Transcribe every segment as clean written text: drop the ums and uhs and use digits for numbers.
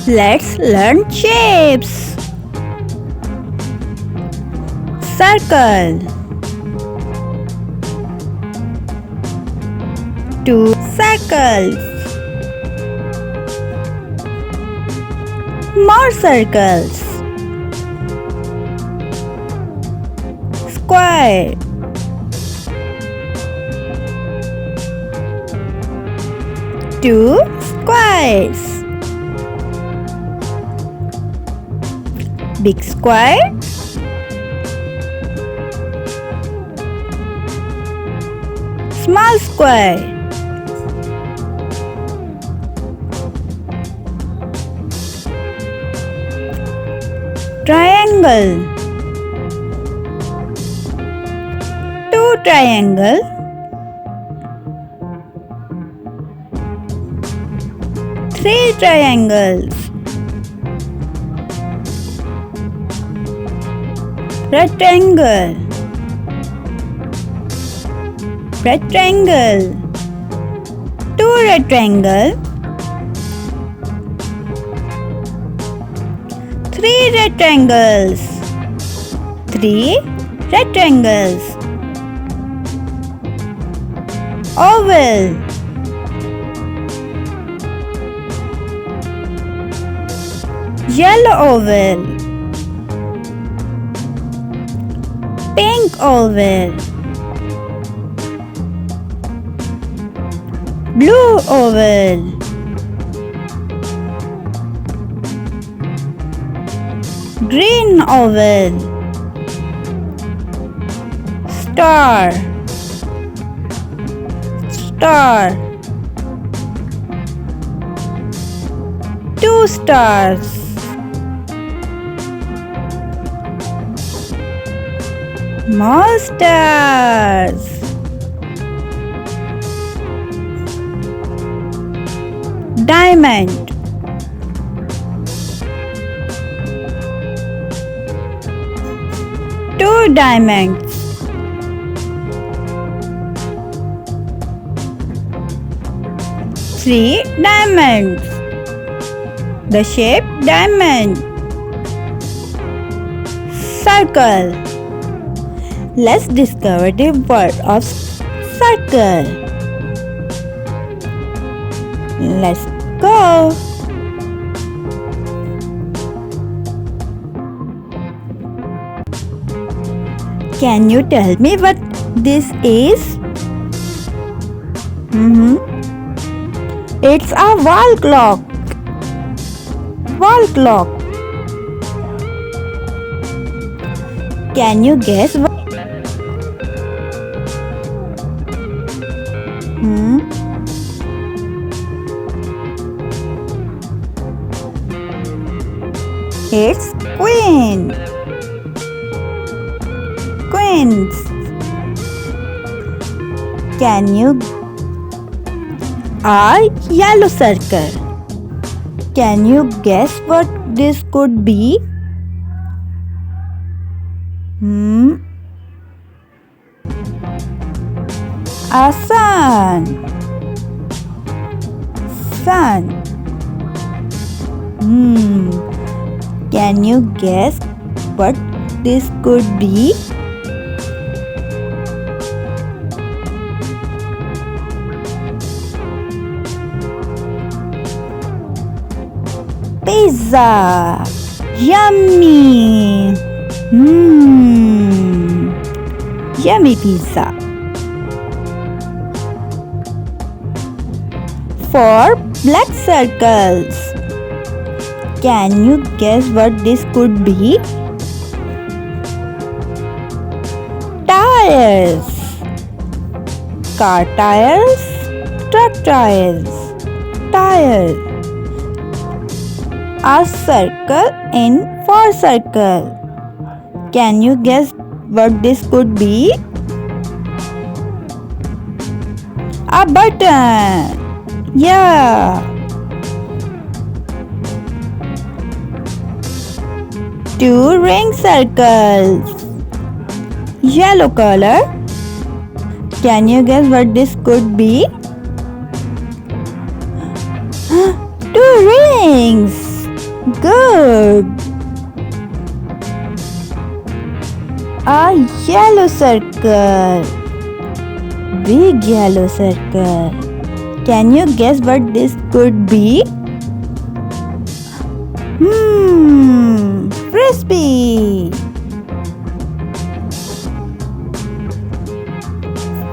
Let's learn shapes. Circle. 2 circles. More circles. Square. 2 squares. Big square. Small square. Triangle. 2 triangle. 3 triangles. Rectangle. Rectangle. 2 rectangle. 3 rectangles. 3 rectangles. Oval. Yellow oval. Pink oval. Blue oval. Green oval. Star. Star. 2 stars. More stars. Diamond. 2 diamonds. Three diamonds. The shape diamond. Circle. Let's discover the word of circle. Let's go. Can you tell me what this is? It's a wall clock. Wall clock. Can you guess what? It's queen. Queens. Can you? A yellow circle. Can you guess what this could be? A sun. Sun. Can you guess what this could be? Pizza. Yummy. Yummy pizza. 4 black circles. Can you guess what this could be? Tires. Car tires. Truck tires. Tires. A circle in 4 circles. Can you guess what this could be? A button. Yeah. 2 ring circles. Yellow color. Can you guess what this could be? 2 rings. Good. A yellow circle. Big yellow circle. Can you guess what this could be? Frisbee.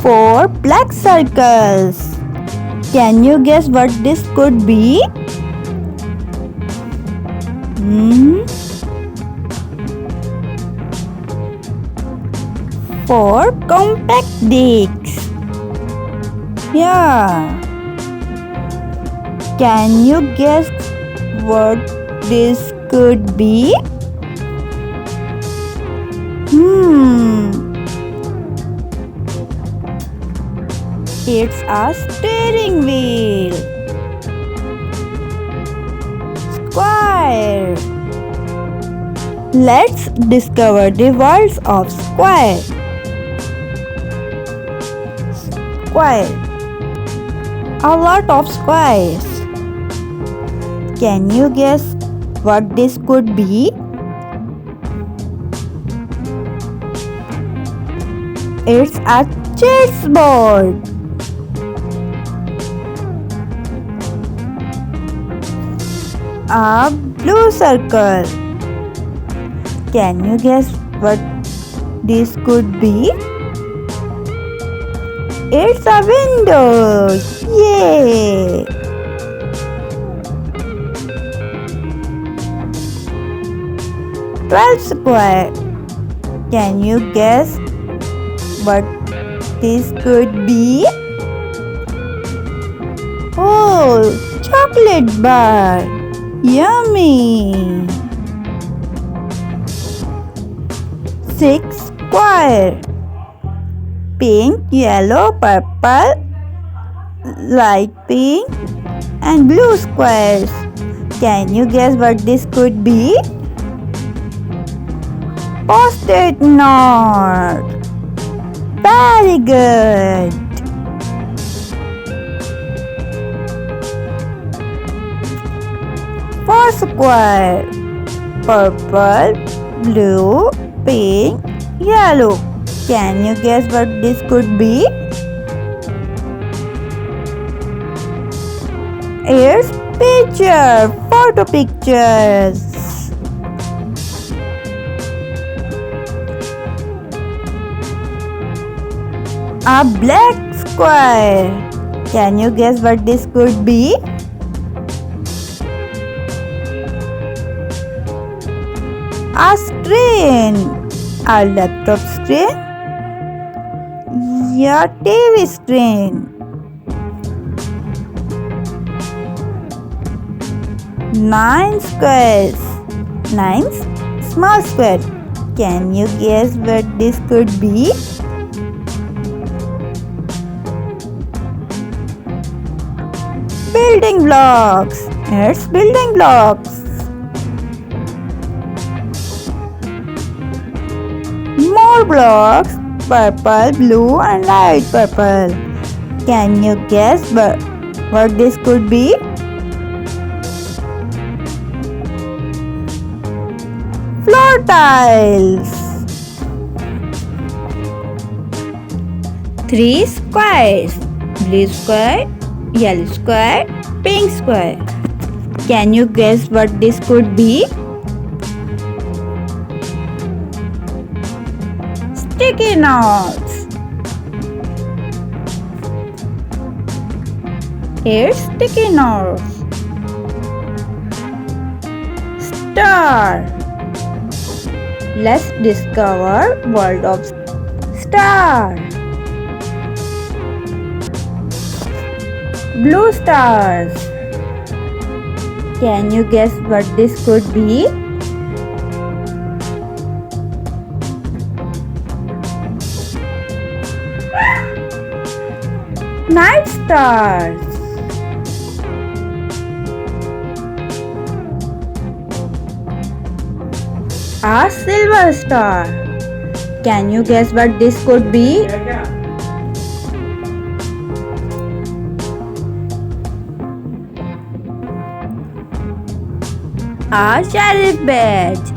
4 black circles. Can you guess what this could be? Hmm. 4 compact discs. Yeah. Can you guess what this could be? It's a steering wheel. Square. Let's discover the words of square. Square. A lot of squares. Can you guess what this could be? It's a chessboard. A blue circle. Can you guess what this could be? It's a window. Yay! Twelve square. Can you guess what this could be? Oh, chocolate bar. Yummy. 6 square. Pink, yellow, purple, light pink and blue squares. Can you guess what this could be? Post-it note. Very good. 4 square. Purple, blue, pink, yellow. Can you guess what this could be? It's picture. Photo pictures. A black square. Can you guess what this could be? A screen. A laptop screen. Your TV screen. 9 squares. 9 small squares. Can you guess what this could be? Building blocks. It's building blocks. More blocks. Purple, blue and light purple. Can you guess what this could be? Floor tiles. 3 squares. Blue square, yellow square, pink square. Can you guess what this could be? Sticky notes. Here's sticky notes. Star. Let's discover world of star. Blue stars. Can you guess what this could be? Night stars. A silver star. Can you guess what this could be? A sheriff badge.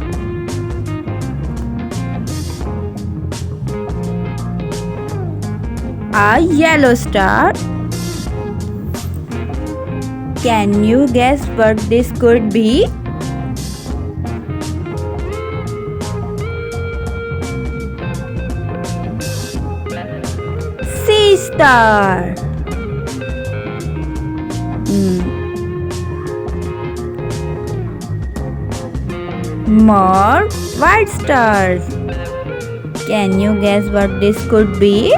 A yellow star. Can you guess what this could be? Sea star. More white stars. Can you guess what this could be?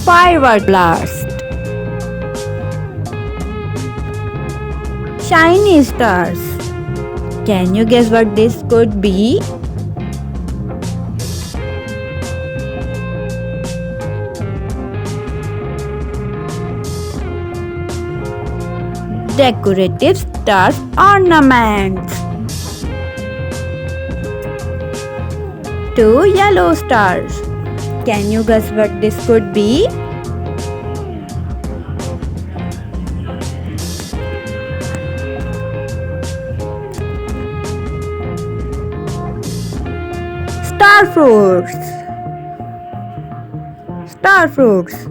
Firework blast. Shiny stars. Can you guess what this could be? Decorative star ornaments. 2 yellow stars. Can you guess what this could be? Star fruits. Star fruits.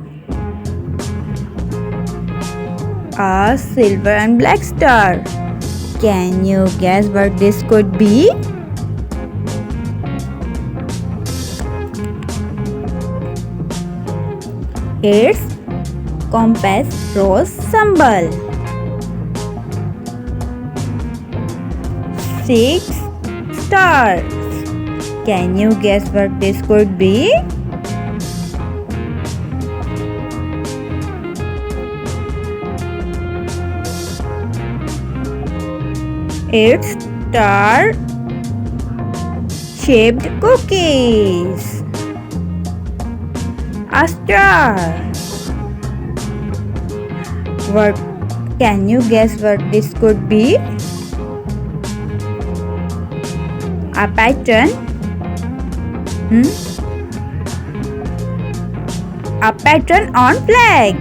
A silver and black star. Can you guess what this could be? It's compass rose symbol. 6 stars. Can you guess what this could be? It's star shaped cookies. A star. What? Can you guess what this could be? A pattern? A pattern on flag.